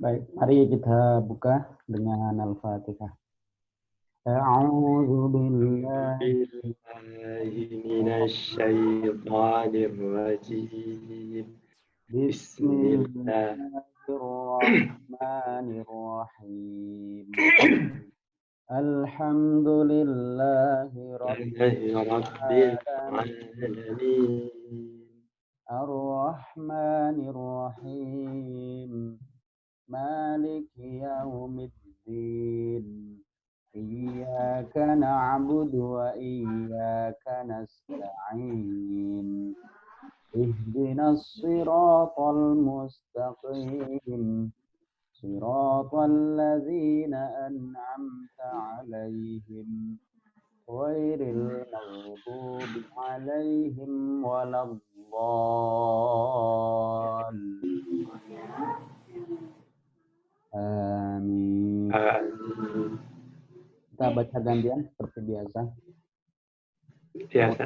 Baik, mari kita buka dengan Al-Fatihah. A'udzu أعوذ billahi بالله من الشيطان الرجيم بسم الله Bismillahirrahmanirrahim. Alhamdulillahi rabbil رب alamin. العالمين Ar-Rahmanir Rahim. Maliki yaumiddin. Iyyaka na'budu wa iyyaka nasta'in. Ihdinas siratal mustaqim. Siratal ladzina an'amta 'alaihim ghairil maghdubi 'alaihim waladdallin. Amin. آمين. Kita baca gantian seperti biasa. biasa.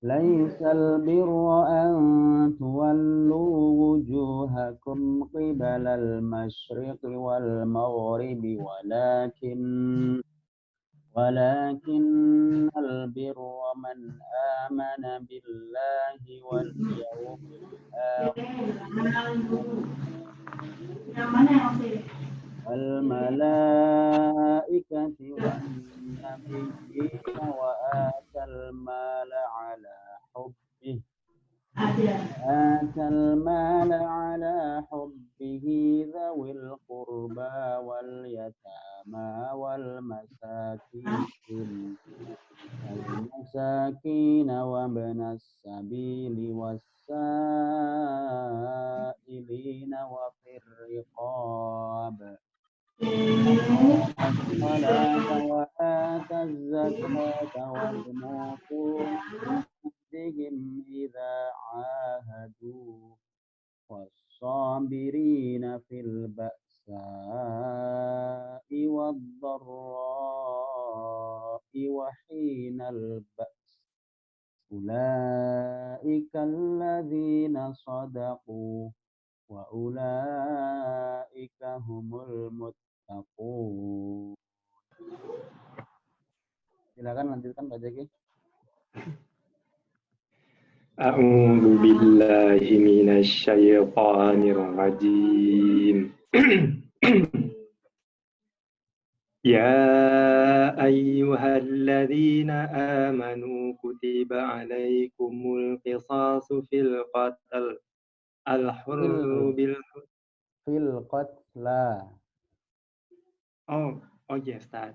Laisal birra an tuwallu wujuhakum qibalal masyriqi wal maghribi walakinnal birra man amana billahi wal yawmil akhir والملائكة والنبيين وآتى المال على حبه ذوي القربى واليتامى والمساكين وابن السبيل والسائلين وفي الرقاب الصلاة وآتى الزكاة والموفون بعهدهم إذا عاهدوا والصابرين في البأساء والضراء وحين البأس أولئك الذين صدقوا وأولئك هم المتقون. Silakan lanjutkan Pak Jaki. أعوذ بالله من الشيطان الرجيم يا أيها الذين آمنوا كتب عليكم القصاص في القتل الحر بالحر Fil qatla. Oh yes, Ustaz.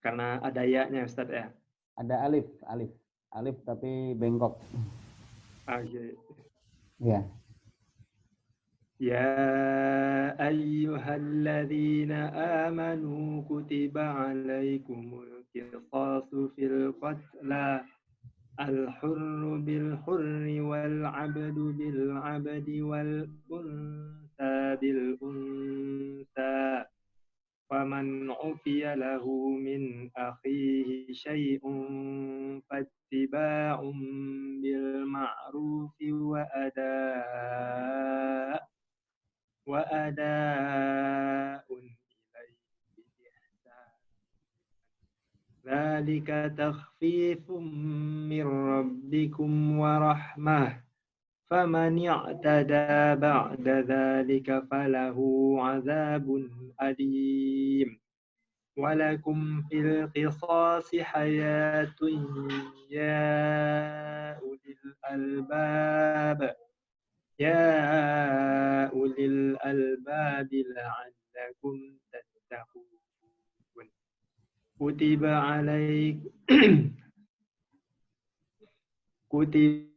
Karena ada ya-nya Ustaz ya. Ada alif tapi bengkok. Okay. Ya. يا أيها الذين آمنوا كتب عليكم القصاص في القتلى الحر بالحر والعبد بالعبد والأنثى بالأنثى فمن عفي له من أخيه شيء فاتباع بالمعروف وأداء إليه بإحسان ذلك تخفيف من ربكم ورحمة فمن اعتدى بعد ذلك فله عذاب أليم ولكم في القصاص حياة يا أولي الألباب لعلكم تتقون كتب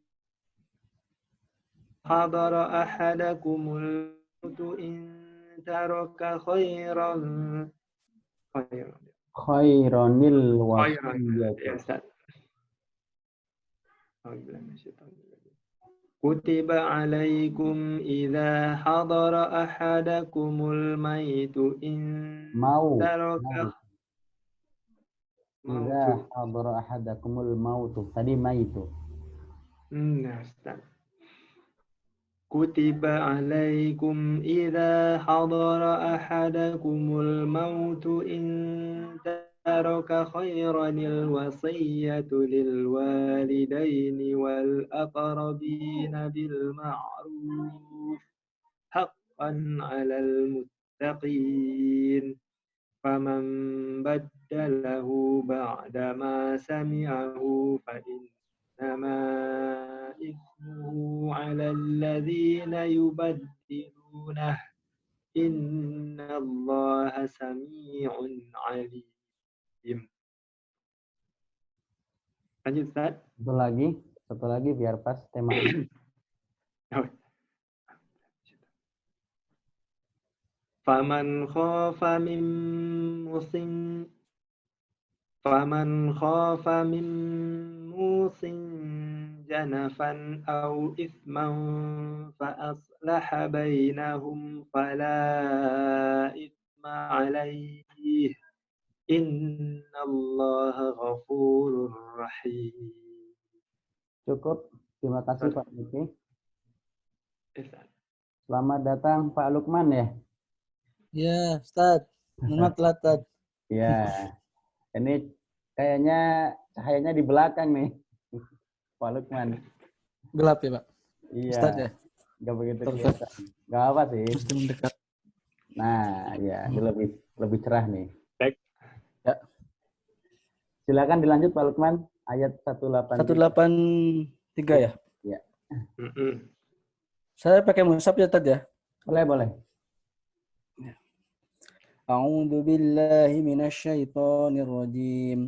حضر أحدكم الموت إن ترك خيرا Khairanil wasiyatu. كتب عليكم إذا حضر أحدكم الميت إن ترك Idza hadara ahadakumul mautu. Tadi maitu. Nah, Ustaz. Kutiba alaikum idza hadara ahadakumul mautu in taraka khairanil wasiyatu lil walidaini wal aqrabina bil ma'ruf haqqan 'alal muttaqin. فمن بدله بعدما سمعه فإنما إثمه على الذين يبدلونه إن الله سميع عليم. Lanjut Ustaz. Satu lagi biar pas temanya. Faman khafa min musin janafan aw ithman fa aslaha bainahum fala ithma alaihi innallaha ghafurur rahim. Cukup. Terima kasih Pak Luki. Selamat datang Pak Lukman ya. Ya, Ustaz. Selamat telat. Ya. Ini kayaknya cahayanya di belakang nih. Pak Lukman. Gelap ya, Pak? Iya. Ustaz ya? Gak begitu kelihatan. Gak apa sih. Mesti mendekat. Nah, ya, ini lebih cerah nih. Baik. Ya. Silakan dilanjut Pak Lukman. Ayat 183. 183 ya? Ya. Saya pakai mushaf ya, Ustaz ya? Boleh. A'udzu billahi minasyaitonir rajim.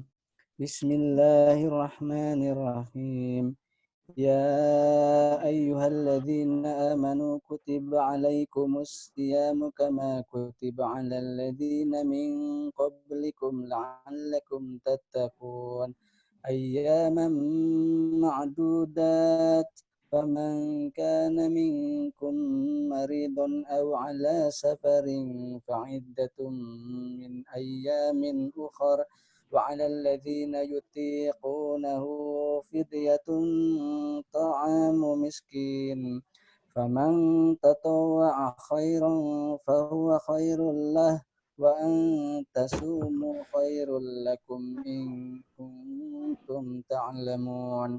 Bismillahirrahmanirrahim. Ya ayyuhalladzina amanu kutiba alaikumus siyamu kama kutiba alal ladzina min qablikum la'allakum tattaqun. Ayyaman ma'dudat. فمن كان منكم مريضا أو على سفر فعدة من أيام أخر وعلى الذين يطيقونه فدية طعام مسكين فمن تطوع خيرا فهو خير له وأن تصوموا خير لكم إن كنتم تعلمون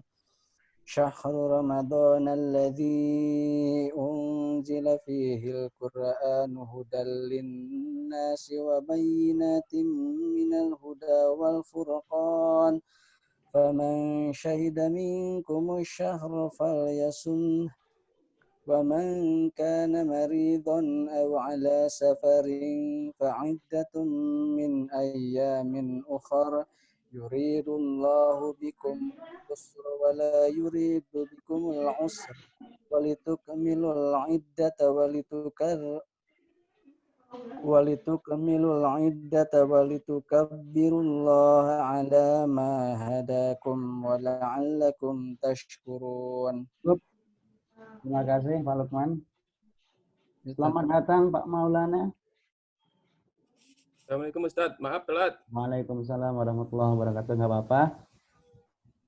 شهر رمضان الذي أنزل فيه القرآن هدى للناس وبينات من الهدى والفرقان فمن شهد منكم الشهر فليصمه ومن كان مريضا أو على سفر فعدة من أيام أخر يريد الله بكم اليسر ولا يريد بكم العسر ولتكملوا العدة ولتكبروا الله على ما هداكم ولعلكم تشكرون. Terima kasih Pak Lukman. Selamat datang Pak Maulana. Assalamualaikum Ustaz, maaf telat. Waalaikumsalam warahmatullahi wabarakatuh. Nggak apa-apa.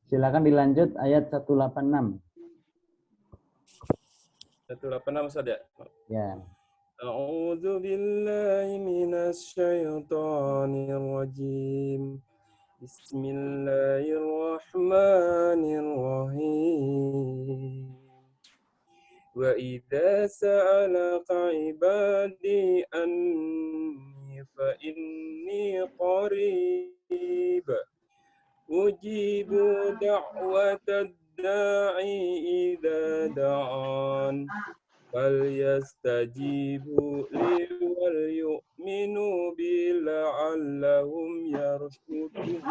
Silakan dilanjut ayat 186. 186 Ustaz ya? Ya. A'udzu billahi minasyaitonir rajim. Bismillahirrahmanirrahim. Wa idza sa'alaka 'ibadi anni fa inni qarib ujibu da'watad da'i idza da'an falyastajibu li wal yu'minu bi la'allahum yarshudun.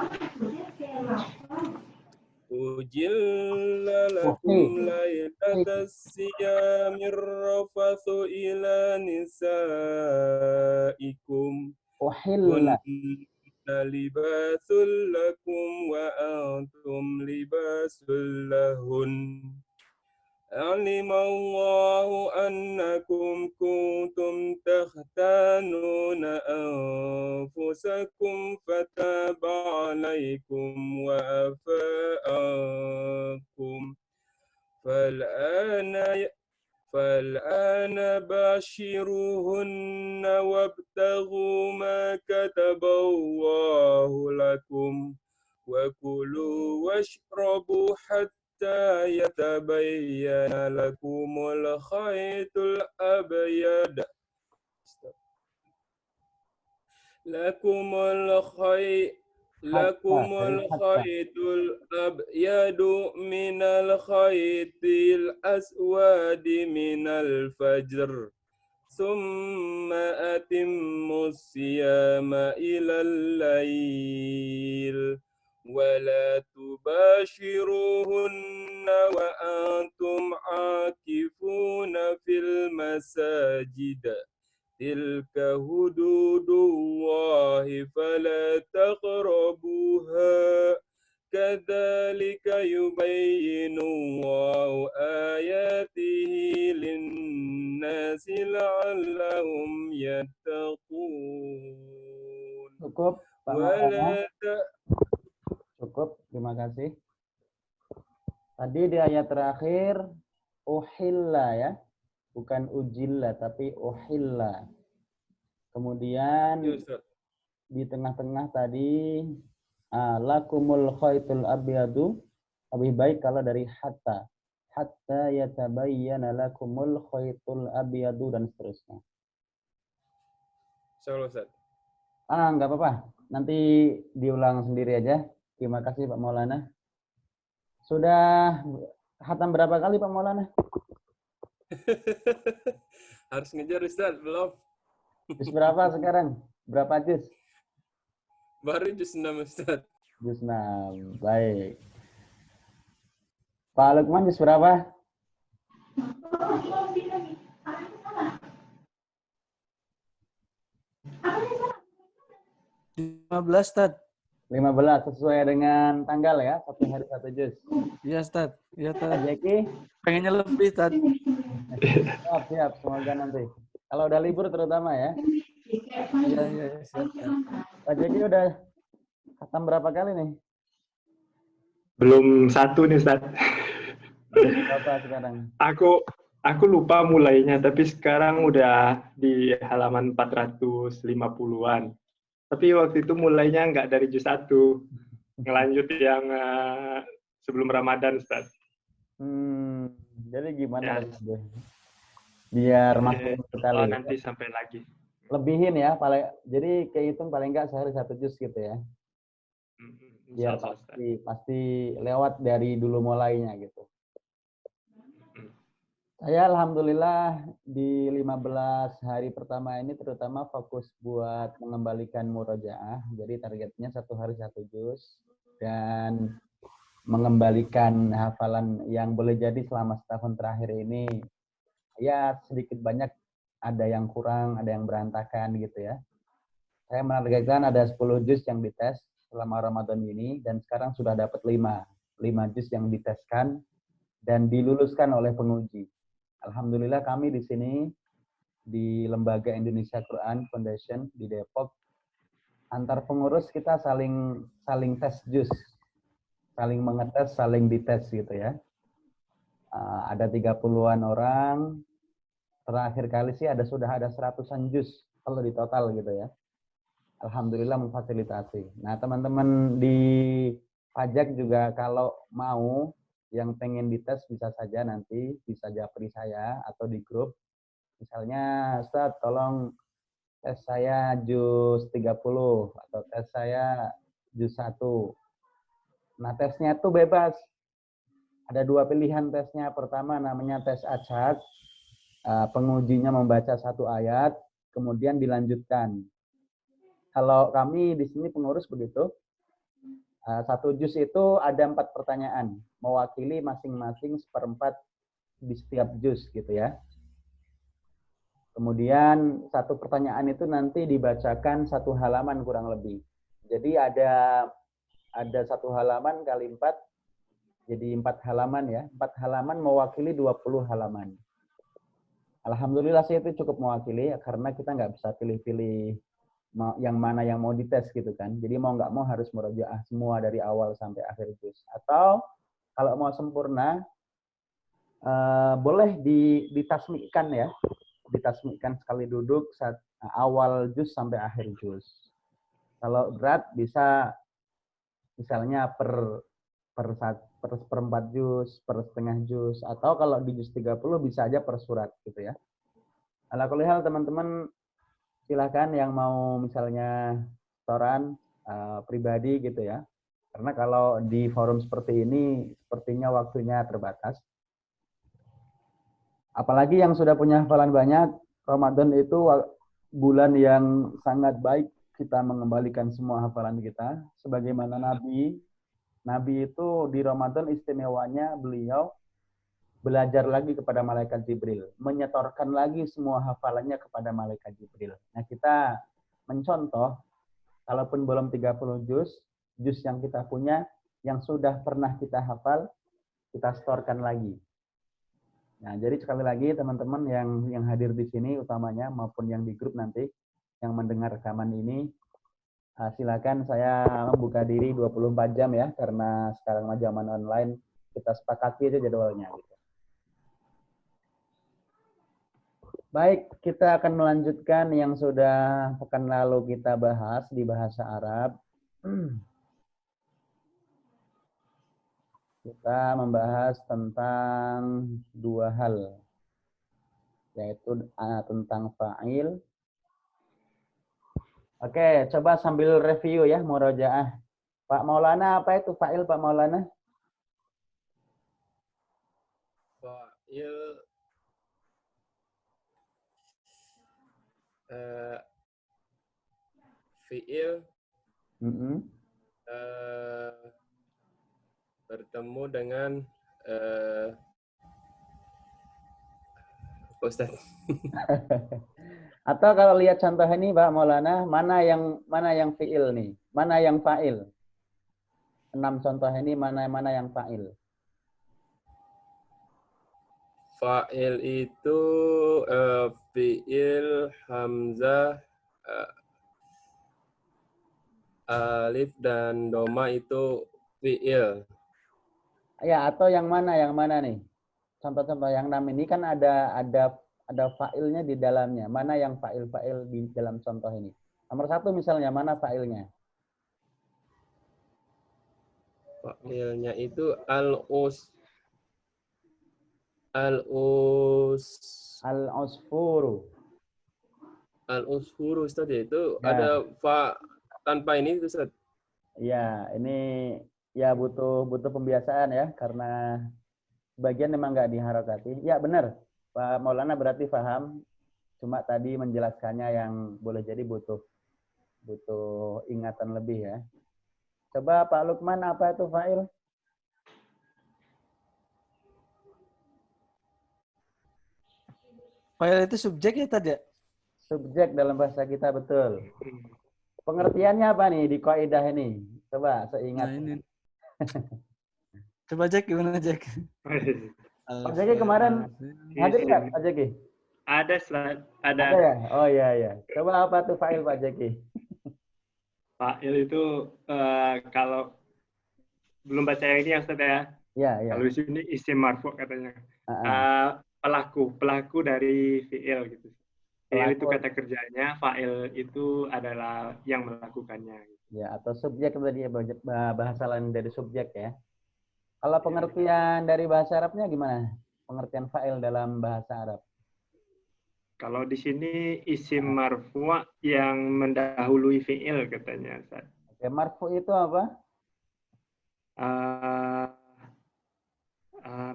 Ujilla lakum laylatas siyamir rafathu ila nisaikum Uhilla. Libasul lakum wa antum libasul lahun. Alimallahu annakum kuntum takhtanuna أنفسكم فتاب عليكم وعفى عنكم فالآن باشروهن وابتغوا ما كتب الله لكم وكلوا واشربوا حتى يتبين لكم الخيط الأبيض لكم الخيط الأبيض من الخيط الأسود من الفجر ثم أتموا الصيام إلى الليل ولا تباشروهن وأنتم عاكفون في المساجد تلك حدود الله فلا تقربوها كذلك يبين الله آياته للناس لعلهم يتقون. Cukup, Pak Maulana. Cukup, terima kasih. Tadi di ayat terakhir, uhilla ya. Bukan ujilla, tapi uhilla. Kemudian di tengah-tengah tadi, lakumul khaitul abyadu. Lebih baik kalau dari hatta. Hatta yatabayyana lakumul khaitul abyadu dan seterusnya. Insyaallah, Ustaz. Enggak apa-apa. Nanti diulang sendiri aja. Terima kasih Pak Maulana. Sudah khatam berapa kali Pak Maulana? Harus ngejar Ustaz, belum. Juz berapa sekarang? Berapa juz? Baru juz 6 Ustaz. Juz 6. Baik. Pak Lukman juz berapa? 15, Ustaz. 15 sesuai dengan tanggal ya, satu hari satu juz. Iya, Ustaz. Iya, Ustaz. Pak Jeki? Pengennya lebih, Ustaz. Siap, semoga nanti. Kalau udah libur terutama ya. Iya, siap. Pak Jeki udah khatam berapa kali nih? Belum satu nih, Ustaz. Berapa sekarang? Aku lupa mulainya, tapi sekarang udah di halaman 450-an. Tapi waktu itu mulainya nggak dari juz 1, ngelanjut yang sebelum Ramadan, Ustaz. Jadi gimana? Ya. Biar masuk sekali. Oh, nanti sampai lagi. Lebihin ya, jadi kehitung paling nggak sehari satu juz gitu ya. Biar pasti lewat dari dulu mulainya gitu. Saya alhamdulillah di 15 hari pertama ini terutama fokus buat mengembalikan murojaah. Jadi targetnya satu hari satu juz dan mengembalikan hafalan yang boleh jadi selama setahun terakhir ini ya sedikit banyak ada yang kurang, ada yang berantakan gitu ya. Saya menargetkan ada 10 juz yang dites selama Ramadan ini dan sekarang sudah dapat 5 juz yang diteskan dan diluluskan oleh penguji. Alhamdulillah kami di sini di Lembaga Indonesia Quran Foundation di Depok antar pengurus kita saling tes juz, saling mengetes, saling dites gitu ya. Ada 30-an orang. Terakhir kali sih sudah ada 100-an juz kalau di total gitu ya. Alhamdulillah memfasilitasi. Nah teman-teman di pajak juga kalau mau yang pengen dites bisa saja nanti bisa japri saya atau di grup. Misalnya Ustaz tolong tes saya juz 30 atau tes saya juz 1. Nah tesnya itu bebas. Ada 2 pilihan tesnya. Pertama namanya tes acak. Pengujinya membaca 1 ayat kemudian dilanjutkan. Kalau kami di sini pengurus begitu. 1 juz itu ada 4 pertanyaan, mewakili masing-masing 1/4 di setiap juz gitu ya. Kemudian 1 pertanyaan itu nanti dibacakan 1 halaman kurang lebih. Jadi ada 1 halaman kali 4, jadi 4 halaman ya. 4 halaman mewakili 20 halaman. Alhamdulillah sih itu cukup mewakili karena kita nggak bisa pilih-pilih yang mana yang mau dites gitu kan. Jadi mau nggak mau harus murojaah semua dari awal sampai akhir juz. Atau kalau mau sempurna, boleh ditasmikkan ya. Ditasmikkan sekali duduk saat awal juz sampai akhir juz. Kalau berat bisa misalnya per 4 juz, per setengah juz, atau kalau di juz 30 bisa aja per surat gitu ya. Ala kulli hal teman-teman silahkan yang mau misalnya setoran pribadi gitu ya. Karena kalau di forum seperti ini sepertinya waktunya terbatas. Apalagi yang sudah punya hafalan banyak, Ramadan itu bulan yang sangat baik kita mengembalikan semua hafalan kita. Sebagaimana Nabi itu di Ramadan istimewanya beliau belajar lagi kepada malaikat Jibril, menyetorkan lagi semua hafalannya kepada malaikat Jibril. Nah, kita mencontoh, kalaupun belum 30 juz yang kita punya, yang sudah pernah kita hafal, kita setorkan lagi. Nah, jadi sekali lagi teman-teman yang hadir di sini utamanya maupun yang di grup nanti yang mendengar rekaman ini, silakan saya membuka diri 24 jam ya, karena sekarang zaman online kita sepakati aja jadwalnya gitu. Baik, kita akan melanjutkan yang sudah pekan lalu kita bahas di bahasa Arab. Kita membahas tentang 2 hal, yaitu tentang fa'il. Oke, coba sambil review ya, murojaah. Pak Maulana, apa itu fa'il Pak Maulana? Fa'il fi'il bertemu dengan Ustaz. Atau kalau lihat contoh ini Pak Maulana, mana yang fi'il nih? Mana yang fa'il? 6 contoh ini mana yang fa'il? Fa'il itu fi'il, hamzah, alif dan doma itu fi'il. Ya, atau yang mana nih? Contoh-contoh yang 6 ini kan ada fa'ilnya di dalamnya. Mana yang fa'il di dalam contoh ini? Nomor 1 misalnya, mana fa'ilnya? Fa'ilnya itu al-usfuru Ustaz, itu ya. ada fa tanpa ini Ustaz. Ya, ini ya butuh pembiasaan ya, karena sebagian memang nggak diharokati. Ya benar, Pak Maulana berarti paham. Cuma tadi menjelaskannya yang boleh jadi butuh ingatan lebih ya. Coba Pak Lukman, apa itu fa'il? Fa'il itu subjek ya tadi ya? Subjek dalam bahasa kita, betul. Pengertiannya apa nih di kaidah ini? Coba seingat. Nah, ini. Coba Jack, gimana Jack? Pak Jeki kemarin hadir nggak Pak Jeki? Ada. Ada ya? Oh iya. Coba apa tuh fa'il Pak Jeki? Fa'il itu kalau belum baca yang ini ya Ustaz ya. Iya. Kalau di sini isim marfu katanya. Pelaku dari fi'il gitu. Fi'il itu kata kerjanya, fa'il itu adalah yang melakukannya. Ya, atau subjek tadi bahasa lain dari subjek ya. Kalau pengertian dari bahasa Arabnya gimana? Pengertian fa'il dalam bahasa Arab. Kalau di sini isim marfu yang mendahului fi'il katanya Ustaz. Oke, marfu itu apa?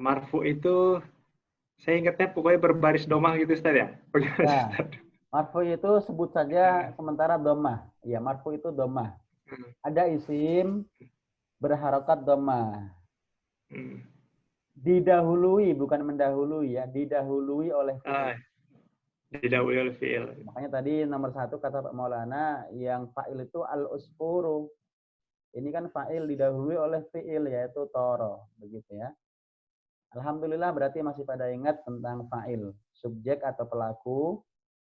Marfu itu saya ingatnya pokoknya berbaris domah gitu Ustaz ya. Ya. Marfu itu sebut saja sementara domah. Ya, marfu itu domah. Ada isim berharokat domah. Didahului, bukan mendahului ya. Didahului oleh fi'il. Didahului oleh fi'il. Makanya tadi nomor 1 kata Pak Maulana, yang fa'il itu al-usfuru. Ini kan fa'il didahului oleh fi'il, yaitu toro. Begitu ya. Alhamdulillah berarti masih pada ingat tentang fa'il. Subjek atau pelaku,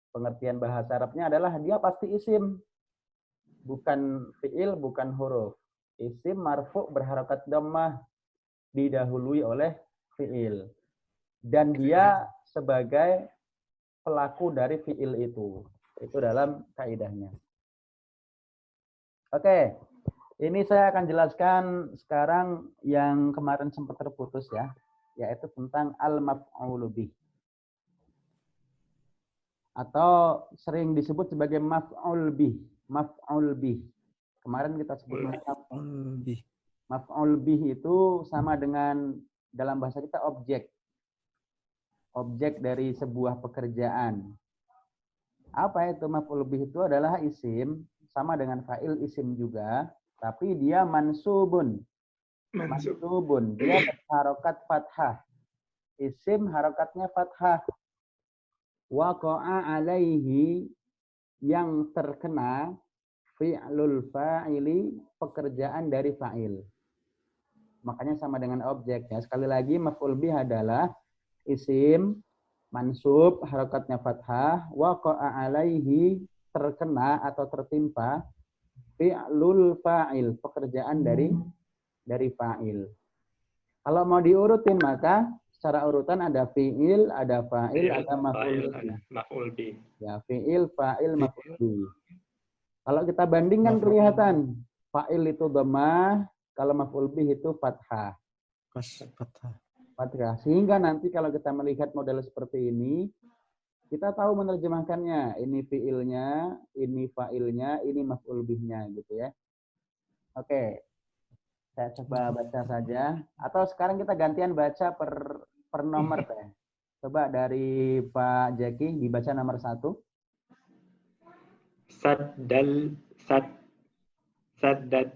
pengertian bahasa Arabnya adalah dia pasti isim. bukan fiil, bukan huruf. Isim marfu berharokat dhammah didahului oleh fiil. Dan dia sebagai pelaku dari fiil itu. Itu dalam kaidahnya. Oke, ini saya akan jelaskan sekarang yang kemarin sempat terputus ya, yaitu tentang al-maf'ul bih. Atau sering disebut sebagai maf'ul bih. Maf'ul bih. Kemarin kita sebut maf'ul bih itu sama dengan dalam bahasa kita objek. Objek dari sebuah pekerjaan. Apa itu maf'ul bih? Itu adalah isim, sama dengan fa'il isim juga, tapi dia mansubun. Mansubun. Dia berharokat fathah. Isim harokatnya fathah. Waqa'a alaihi, yang terkena fi'lul fa'ili, pekerjaan dari fa'il. Makanya sama dengan objek ya. Sekali lagi maf'ul bih adalah isim mansub harokatnya fathah, waqa'a alaihi, terkena atau tertimpa fi'lul fa'il, pekerjaan dari fa'il. Kalau mau diurutin maka secara urutan ada fi'il, ada fa'il, ada maf'ul bih. Ya, fi'il, fa'il, maf'ul bih. Kalau kita bandingkan kelihatan fa'il itu dhammah, kalau maf'ul bih itu fathah. Fathah. Sehingga nanti kalau kita melihat model seperti ini, kita tahu menerjemahkannya. Ini fi'ilnya, ini fa'ilnya, ini maf'ul bihnya gitu ya. Oke. Saya coba baca saja. Atau sekarang kita gantian baca per nomor deh. Coba dari Pak Jaki dibaca nomor 1. Saddat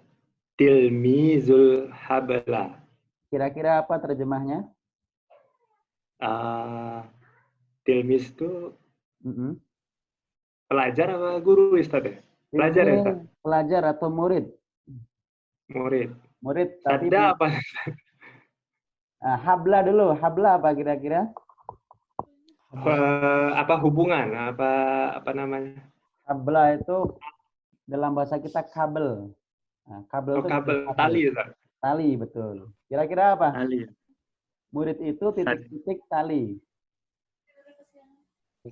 tilmizul habla. Kira-kira apa terjemahnya? Tilmiz itu pelajar apa guru, Ustaz ya? Pelajar ya, Ustaz? Pelajar atau murid? Murid. Tapi Sadda apa? Habla dulu. Habla apa kira-kira? Apa hubungan? Apa namanya? Habla itu dalam bahasa kita kabel. Nah, kabel itu kabel, tali ya, Ustaz? Tali, betul. Kira-kira apa? Tali. Murid itu titik-titik tali.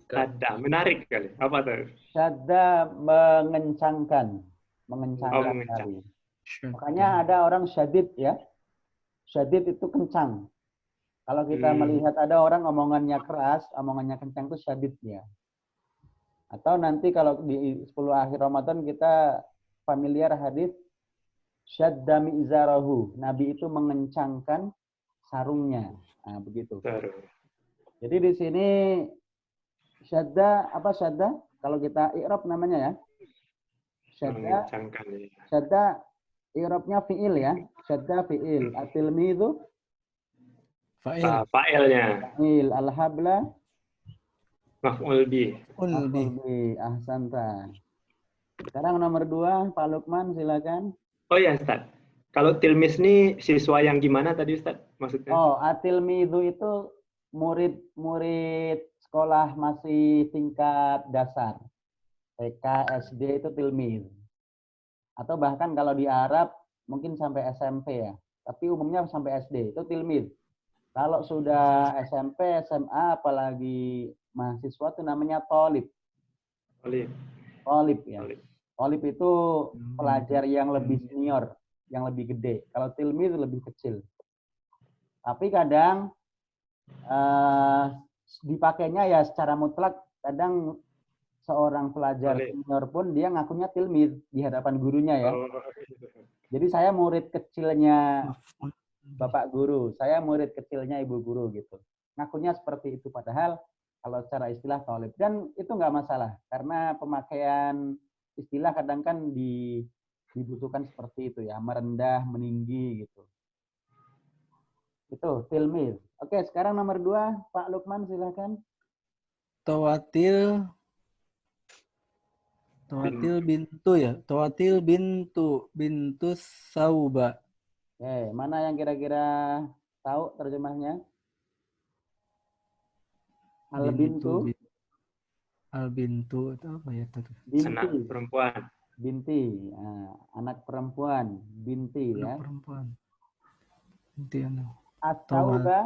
Sadda, menarik kali. Apa tuh? Sadda mengencangkan tali. Makanya ada orang syadid ya. Syadid itu kencang. Kalau kita melihat ada orang omongannya keras, omongannya kencang itu syadid ya. Atau nanti kalau di 10 akhir Ramadan kita familiar hadis syadda mi'zarahu. Nabi itu mengencangkan sarungnya. Nah, begitu. Jadi di sini syadda, apa syadda? Kalau kita i'rab namanya ya. Syadda i'rabnya fi'il ya. Syadda fi'il. At-tilmidhu fa'ilnya. Fa'il. Al-habla maf'ul bih. Ahsanta. Sekarang nomor 2, Pak Lukman silakan. Oh ya, Ustaz. Kalau tilmis ini siswa yang gimana tadi, Ustaz? Maksudnya? Oh, at-tilmidhu itu murid sekolah masih tingkat dasar. TK, SD itu tilmidh. Atau bahkan kalau di Arab mungkin sampai SMP ya. Tapi umumnya sampai SD itu tilmidh. Kalau sudah SMP, SMA, apalagi mahasiswa itu namanya thalib. Thalib ya. Thalib itu pelajar yang lebih senior, yang lebih gede. Kalau tilmidh lebih kecil. Tapi kadang dipakainya ya secara mutlak, kadang seorang pelajar senior pun dia ngakunya tilmidh di hadapan gurunya ya. Jadi saya murid kecilnya Bapak guru, saya murid kecilnya Ibu guru gitu. Ngakunya seperti itu padahal kalau secara istilah thalib. Dan itu nggak masalah karena pemakaian istilah kadang kan dibutuhkan seperti itu ya, merendah, meninggi gitu. Itu tilmidh. Oke, sekarang nomor 2, Pak Lukman silakan. Tawatil bintu ya. Tawatil bintu sauba. Oke, mana yang kira-kira tahu terjemahnya? Al-bintu. Al-bintu itu apa ya tadi? Anak perempuan. Binti. Nah, anak perempuan. Binti ya. Anak perempuan. Binti anak. At-tauba.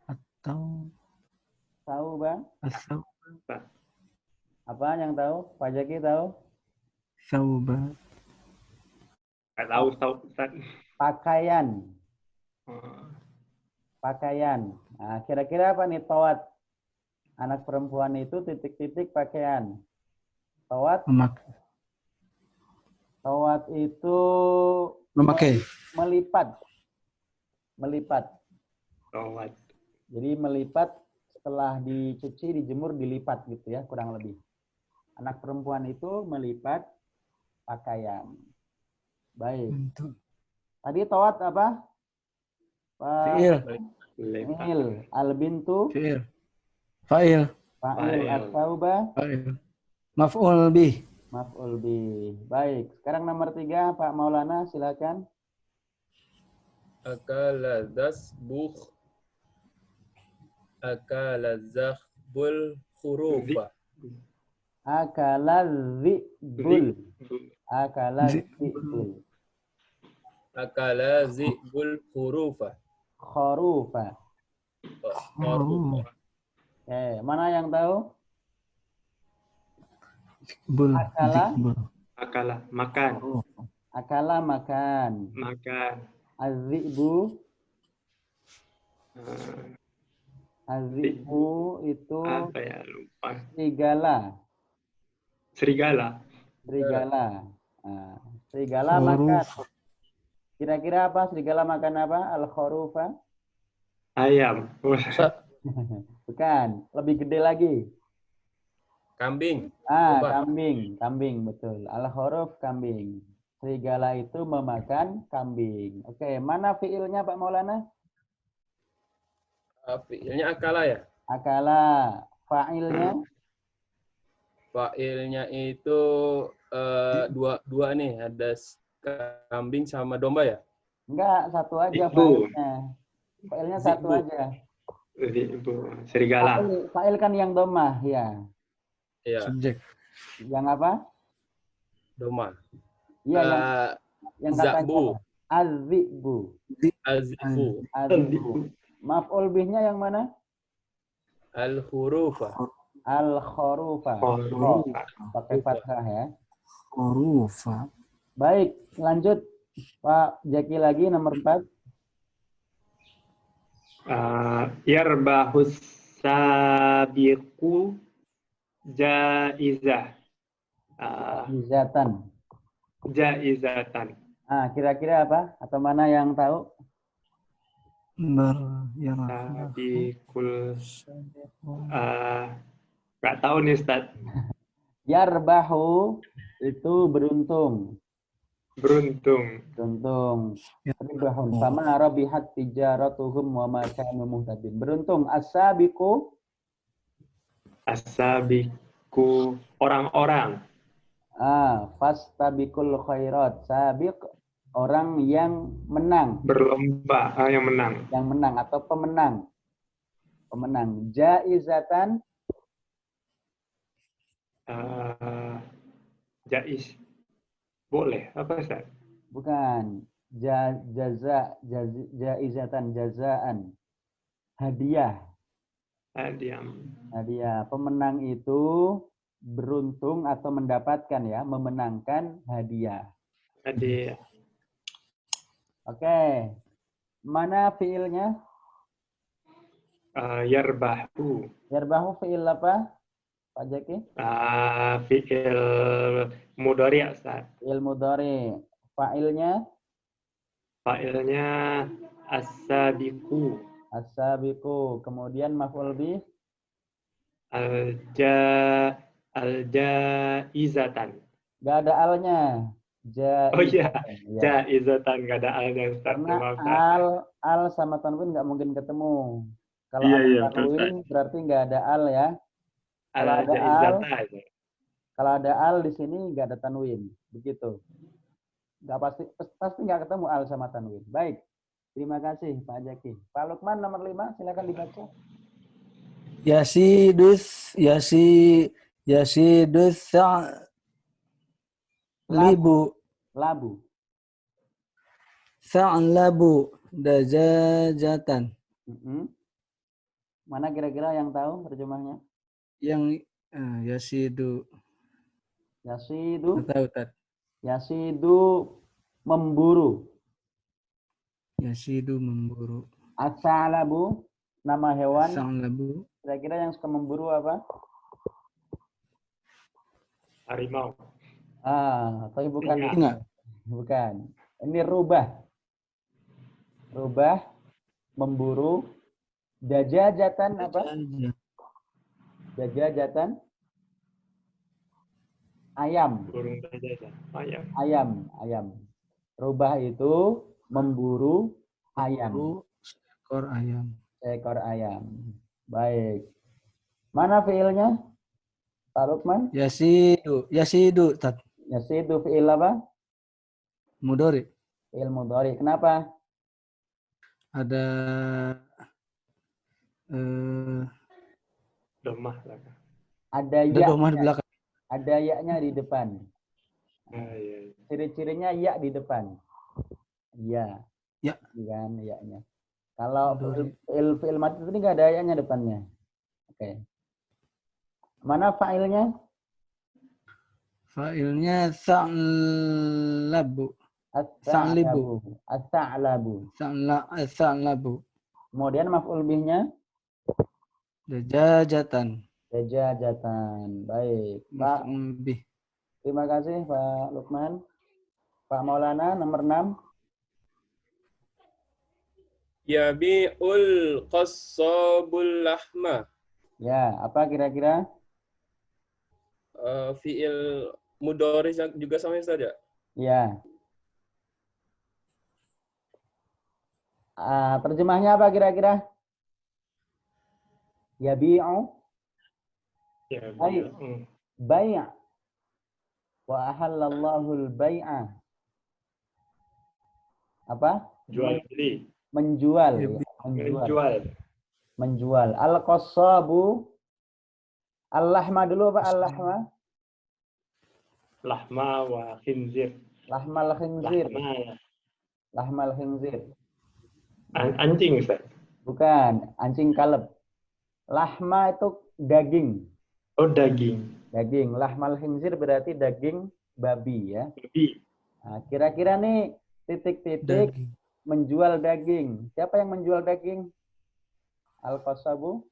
Atau Tauba. asau Apa yang tahu? Pak Jaki tahu? sauba. Nggak tahu, Ustaz. Pakaian. Oh, Pakaian. Nah, kira-kira apa nih tawat? Anak perempuan itu titik-titik pakaian. Tawat. Tawat itu Memakai. melipat. Melipat. tawat. Jadi melipat setelah dicuci, dijemur, dilipat gitu ya, kurang lebih. Anak perempuan itu melipat pakaian. Baik. Bentuk. Tadi tawat apa? Fi'il. Lepas. Fa'il. Al-bintu. Fi'il. Fa'il. Fa'il. At-tauba. Fa'il. Maf'ul bih. Maf'ul bih. Baik. Sekarang nomor 3, Pak Maulana, silakan. Akala zasbukh. Akala zakhbul khurufa. Akala dzibul. Akala dzibul. Akala zibul khurufa. Kharufa. Khurufa. Mana yang tahu? Bul. Akala. Akala, makan. Akala makan. Makan. Azibu. Eh, Azibu itu apa ya, lupa. serigala. Serigala. Serigala. Nah, serigala makan. Kira-kira apa? Serigala makan apa? Al-kharufa? Ayam. Bukan. Lebih gede lagi. Kambing. Ah, kambing. Kambing, betul. Al-khuruf kambing. Serigala itu memakan kambing. Oke, mana fiilnya Pak Maulana? Fiilnya akala ya? Akala. Fa'ilnya? Fa'ilnya itu dua nih, ada kambing sama domba ya? Enggak, satu aja Ibu. fa'ilnya. Fa'ilnya satu Zibu. aja. Ibu. Serigala. Fa'il kan yang domah, ya. Iya, Subjek. Yang apa? domba. Iya, yang katanya Zabu. apa? Az-zibu. Azifu. Az-zibu. Maf'ul bihnya yang mana? Al-hurufa. Al-kharufa. Kharufa. Pakai fathah ya. Khurufa. Baik, lanjut Pak Jaki lagi nomor 4. Yarbahus sabiqu jaizah. Izatan. Jaizatan. Ah, kira-kira apa? Atau mana yang tahu? Sabiqul. Nggak tahu nih, Ustaz. Yarbahu itu beruntung. Beruntung. Beruntung. Ribahun. Sama rabihat tijaratuhum wa ma kanu muhtadin. Beruntung. As-sabiqu. As-sabiqu. Orang-orang. Fastabiqul khairat. Sabiq orang yang menang. Berlomba. Yang menang. Yang menang atau pemenang. Pemenang. Jaizatan. Jaiz. Boleh. Apa, Ustaz? Bukan. Jaizatan. Jazaan. Hadiah. Hadiah. Pemenang itu beruntung atau mendapatkan ya. Memenangkan hadiah. Hadiah. Oke. Mana fiilnya? Yarbahu. Yarbahu fiil apa? Pak Jaki? Fi'il mudhari, Ustaz. Fiil mudhari. Fa'ilnya? Fa'ilnya as-sabiqu. As-sabiqu. Kemudian maf'ul bih? Al-jaizatan. Gak ada alnya. Oh iya, jaizatan gak ada alnya, Ustaz. Karena al sama tanwin nggak mungkin ketemu. Kalau ada tanwin berarti nggak ada al ya. Kalau ada al di sini nggak ada tanwin, begitu. Nggak pasti nggak ketemu al sama tanwin. Baik, terima kasih Pak Jaki. Pak Lukman nomor 5, silakan dibaca. Yasidus libu, Labu. sa'labu, dajajatan. Mana kira-kira yang tahu terjemahnya? Yang yasidu, Yasidu. tahu Tad. Yasidu memburu. Yasidu memburu. As-sa'labu nama hewan. Sa'labu, Kira-kira yang suka memburu apa? Harimau. Tapi bukan. singa. Bukan. Ini rubah. Rubah memburu. Dajajatan apa? Dajajatan. Ayam. Burung dajajah. Ayam. Rubah itu memburu ayam. Memburu seekor ayam. Seekor ayam. Baik. Mana fiilnya? Pak Lukman? Yasidu, Tad. Yasidu fiil apa? Mudhari. Fiil mudhari. Kenapa? Ada Domah lah. Ada ada ya. domah di belakang. Ada ya-nya di depan. Iya. Ciri-cirinya ya di depan. Ya. Ya. Kan ya-nya. Kalau Mudhari. fiil mati itu nggak ada ya-nya depannya. Oke. Mana fa'ilnya? Fa'ilnya sa'labu. Sa'libu. As-sa'labu. Sa'labu. Kemudian maf'ul bihnya? Dajajatan. Dajajatan. Baik. Pak, Maf'ul bih. terima kasih Pak Lukman. Pak Maulana nomor 6. Yabi'ul qassabul lahma. Ya, apa kira-kira? Fiil mudhari juga sama saja. Ya. Terjemahnya apa kira-kira? Yabi'u Ya, Baik. bai'. Wa ahallallahu al-bai'a. Apa? Jual beli. Menjual. Menjual. Al-qassabu. Al-lahma dulu apa al-lahma? Lahma wa khinzir. Lahmal khinzir. Lahma. Lahmal khinzir. Anjing, Ustaz. Bukan, anjing kaleb. Lahma itu daging. Oh, daging. Daging. Lahmal khinzir berarti daging babi ya. Babi. Nah, kira-kira nih titik-titik Daging. menjual daging. Siapa yang menjual daging? Al-qasabu,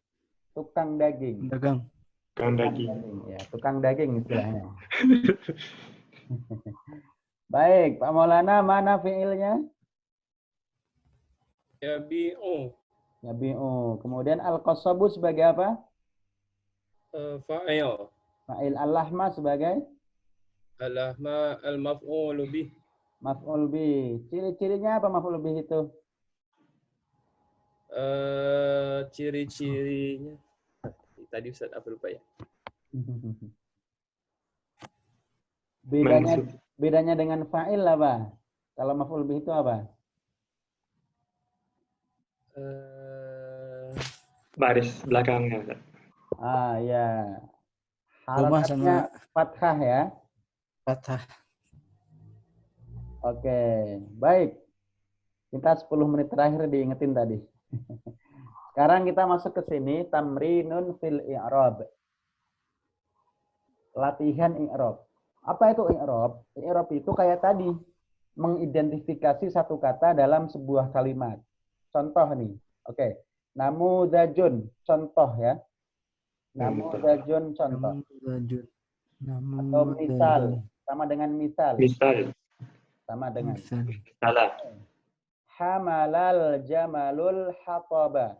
tukang daging. Dagang. Tukang daging. Ya, tukang daging istilahnya. Baik, Pak Maulana, mana fiilnya? Yabi'u. Yabi'u. Kemudian al-qasabu sebagai apa? Fa'il. Fa'il. Al-lahma sebagai Al-lahma al-maf'ulu bih. maf'ul bih. Ciri-cirinya apa maf'ul bih itu? Ciri-cirinya. Tadi Ustaz apa lupa ya? Bedanya dengan fa'il apa? Kalau maf'ul bih itu apa? Baris belakangnya, Ustaz. Ya. Domah Harakatnya fathah ya. Fathah. Oke, baik. Kita 10 menit terakhir diingetin tadi. Sekarang kita masuk ke sini, tamrinun fil i'rab. Latihan i'rab. Apa itu i'rab? I'rab itu kayak tadi, mengidentifikasi satu kata dalam sebuah kalimat. Contoh nih. Oke. Namudajun, contoh ya. Namudajun, contoh. Atau misal, sama dengan misal. Sama dengan Salah. hamalal jamalul hataba.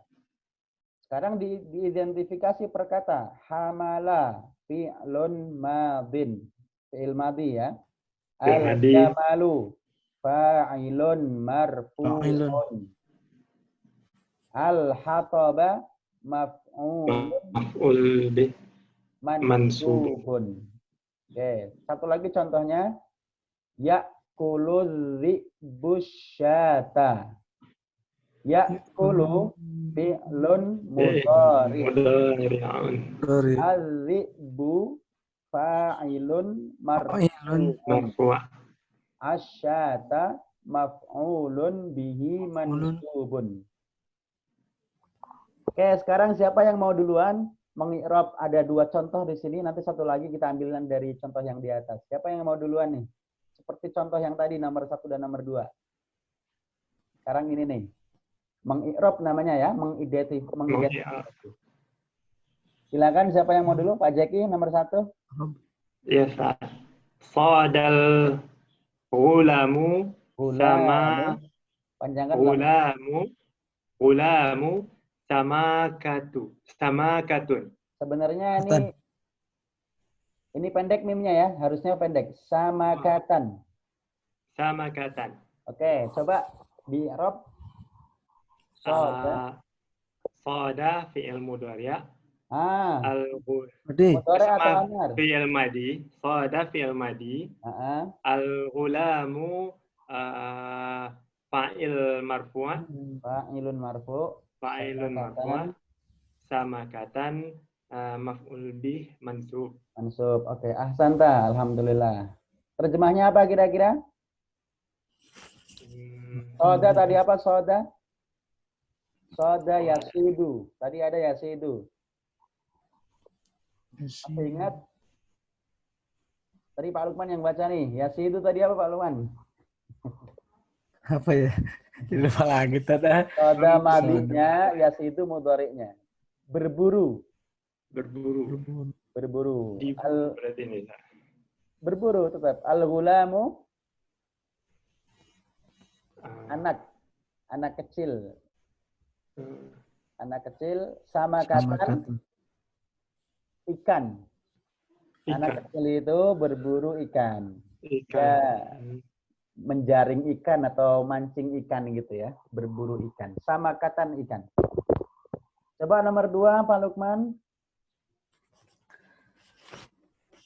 Sekarang diidentifikasi per kata. Hamala fi'lun madin. Fi'il madhi ya. Al-jamalu fa'ilun marfu'un. Al-hataba maf'ul bih mansubun. Oke, satu lagi contohnya. Ya'kulu dzi'busyata. Ya'kulu fi'lun mudhari'. Az-dzi'bu fa'ilun Fa'ilun marfu'un. marfu'. Asyata maf'ulun bihi Maf'ulun. mansubun. Oke, sekarang siapa yang mau duluan mengi'rab? Ada 2 contoh di sini, nanti satu lagi kita ambilkan dari contoh yang di atas. Siapa yang mau duluan nih? Seperti contoh yang tadi nomor 1 dan nomor 2. Sekarang ini nih. Mengi'rab namanya ya, mengidentifikasi. Silakan siapa yang mau dulu? Pak Jeki nomor 1. Ya, Ustaz. Sadal gulamu sama Panjangkan lam. gulamu samakatun. Sebenarnya Katan. ini pendek mimnya ya, harusnya pendek. Samakatan. Samakatan. Oke, coba di Arab. Sada fi'il mudhari'. Berarti Mudhari' atau amar? Fi'il madi. Sada fi'il madi. Al-ghulamu fa'il marfu'. Fa'ilun marfu'. Fa'ilun marfu'. Samakatan maf'ul bih mansub. Mansub. Oke, ahsanta. Alhamdulillah. Terjemahnya apa kira-kira? Soda tadi apa soda? Soda yasidu. Tadi ada yasidu. Masih ingat? Tadi Pak Lukman yang baca nih. Yasidu tadi apa Pak Lukman? apa ya? Jadi lupa lagi tadi. Soda madinya, yasidu mudhari'nya. Berburu. Berburu. Berarti ini. Berburu tetap. Al-ghulamu anak kecil. Anak kecil sama kata ikan. Anak kecil itu berburu ikan. Ya, menjaring ikan atau mancing ikan gitu ya. Berburu ikan. Sama kata ikan. Coba nomor 2 Pak Lukman.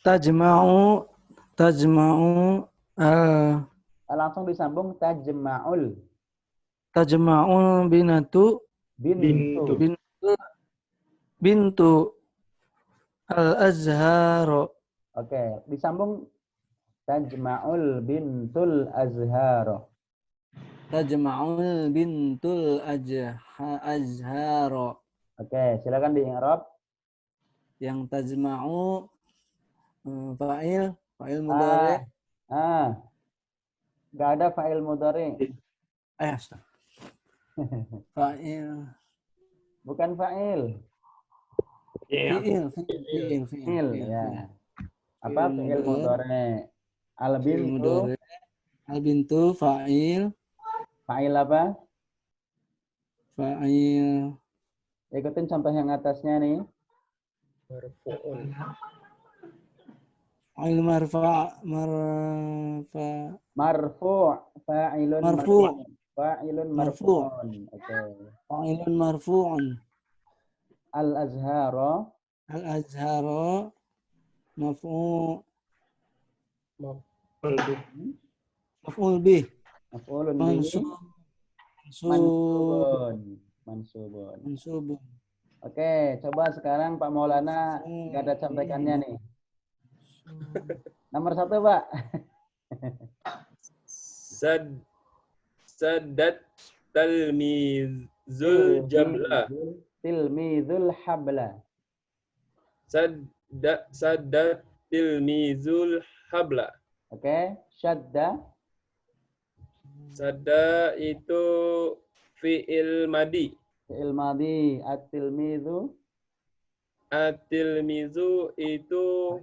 Tajma'u Langsung disambung tajma'ul. Tajma'ul bintu al-azhar. Oke, disambung tajma'ul bintul azhar. Tajma'ul bintul azhar. Oke, silakan di-i'rab. Yang tajma'u fa'il mudhari'. Enggak ada fa'il mudhari'. Fa'il. Bukan fa'il. Fi'il ya. Apa fi'il mudhari'? Al-bintu fa'il. Fa'il apa? Fa'il. Ikutin contoh yang atasnya nih. Fa'il marfu' Fa'ilun marfu'. Fa'ilun marfu'un. Oke. Fa'ilun marfu'un. Al-azhara maf'ul bih. Maf'ulun bihi mansubun. Oke, coba sekarang Pak Maulana nggak ada contekannya nih. Nomor 1 Pak. Sadat talmizul jabla. Tilmizul habla. Sadat tilmizul habla. Oke, syadda. Sada itu fi'il madi. Fi'il madi. At-tilmizu. At-tilmizu itu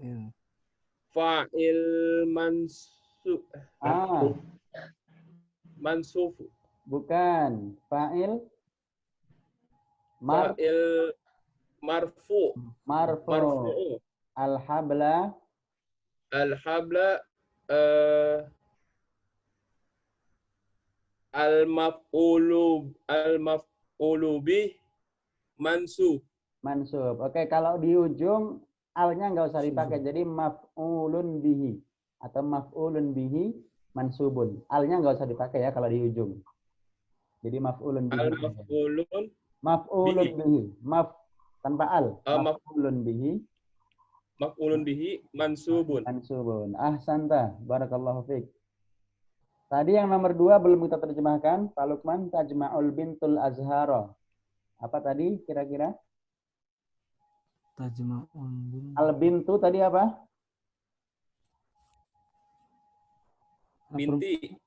fa'il mansuf. Bukan. Fa'il marfu. Al-habla al-maf'ulu bih mansub. Oke, kalau di ujung alnya nggak usah dipakai. Jadi maf'ulun bihi atau maf'ulun bihi mansubun. Alnya nggak usah dipakai ya kalau di ujung. Jadi maf'ulun bihi. Maf'ulun bihi. Maf tanpa al. Maf'ulun bihi maf'ulun bihi mansubun. Mansubun. Ahsanta. Barakallahu fiik. Tadi yang nomor 2 belum kita terjemahkan. Pak Lukman, tajma'ul bintul azhara. Apa tadi kira-kira? Tajma'un. Al bintu tadi apa? Binti.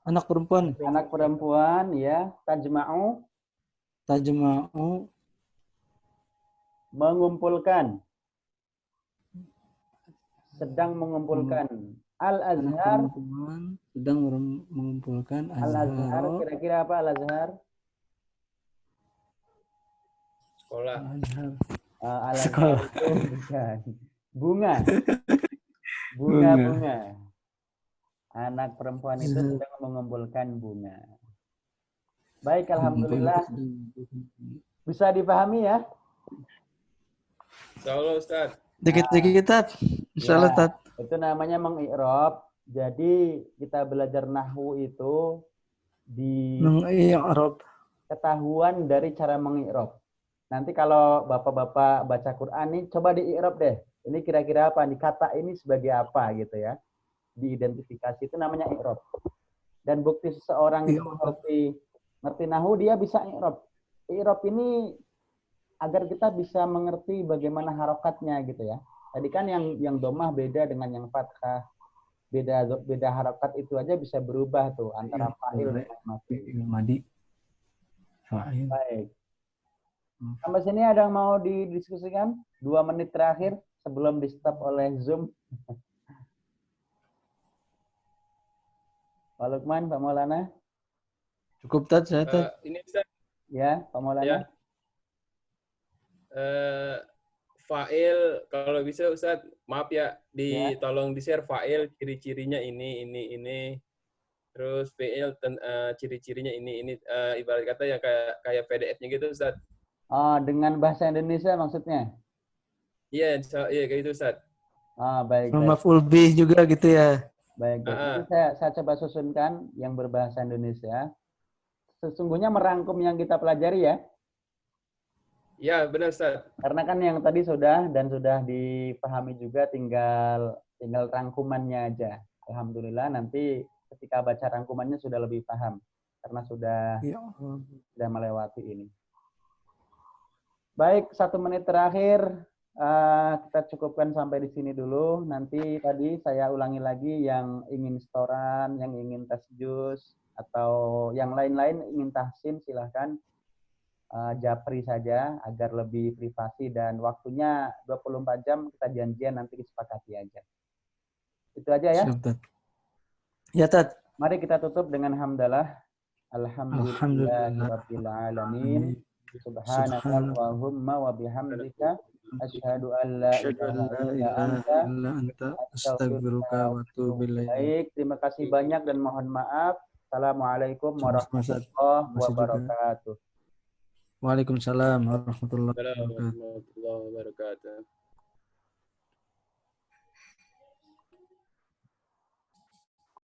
Anak perempuan. Anak perempuan, ya. Tajma'u, Tajma'u. mengumpulkan. Sedang mengumpulkan. Al Anak azhar. perempuan sedang mengumpulkan Al azhar azhar. kira-kira apa al azhar? Sekolah. Azhar. Al azhar Sekolah. itu bukan. Bunga. Bunga. Anak perempuan itu sedang mengumpulkan bunga. Baik, alhamdulillah. Bisa dipahami ya? Insyaallah Ustaz. Dikit-dikit, Tat. Insyaallah, Ya, Tat. itu namanya mengi'rab. Jadi kita belajar nahwu itu di Mengi'rab. ketahuan dari cara mengi'rab. Nanti kalau bapak-bapak baca Quran nih, coba dii'rab deh. Ini kira-kira apa? Nih kata ini sebagai apa gitu ya? Diidentifikasi itu namanya i'rab. Dan bukti seseorang itu ngerti nahwu, dia bisa i'rab. I'rab ini agar kita bisa mengerti bagaimana harokatnya gitu ya. Tadi kan yang domah beda dengan yang fathah. Beda harokat itu aja bisa berubah tuh antara fa'il dengan maf'ul. Madi. Fa'il. Baik. Sampai sini ada yang mau didiskusikan? 2 menit terakhir sebelum di stop oleh Zoom. Pak Lukman, Pak Maulana. Cukup, Tat, saya, Tat. Ini Ustaz. Ya, Pak Maulana. Ya. Fa'il kalau bisa Ustaz, maaf ya, tolong di-share fa'il ciri-cirinya ini. Terus fi'il ciri-cirinya ini ibarat kata yang kayak PDF-nya gitu Ustaz. Oh, dengan bahasa Indonesia maksudnya? Iya, kayak gitu Ustaz. Baik. Maf'ul bih juga gitu ya. Baik. Nanti saya coba susunkan yang berbahasa Indonesia. Sesungguhnya merangkum yang kita pelajari ya. Iya, benar Ustaz. Karena kan yang tadi sudah dipahami juga, tinggal rangkumannya aja. Alhamdulillah nanti ketika baca rangkumannya sudah lebih paham karena sudah melewati ini. Baik, 1 menit terakhir kita cukupkan sampai di sini dulu. Nanti tadi saya ulangi lagi, yang ingin setoran, yang ingin tes jus atau yang lain-lain ingin tahsin, silahkan japri saja agar lebih privasi, dan waktunya 24 jam kita janjian, nanti disepakati aja. Itu aja ya. Ya, Tat. Mari kita tutup dengan hamdalah. Alhamdulillahirabbil alamin. Subhanakallahumma wa bihamdika asyhadu an la ilaha illa anta astaghfiruka wa atubu ilaik. Baik, terima kasih banyak dan mohon maaf. Assalamualaikum warahmatullahi wabarakatuh. Waalaikumsalam warahmatullahi wabarakatuh.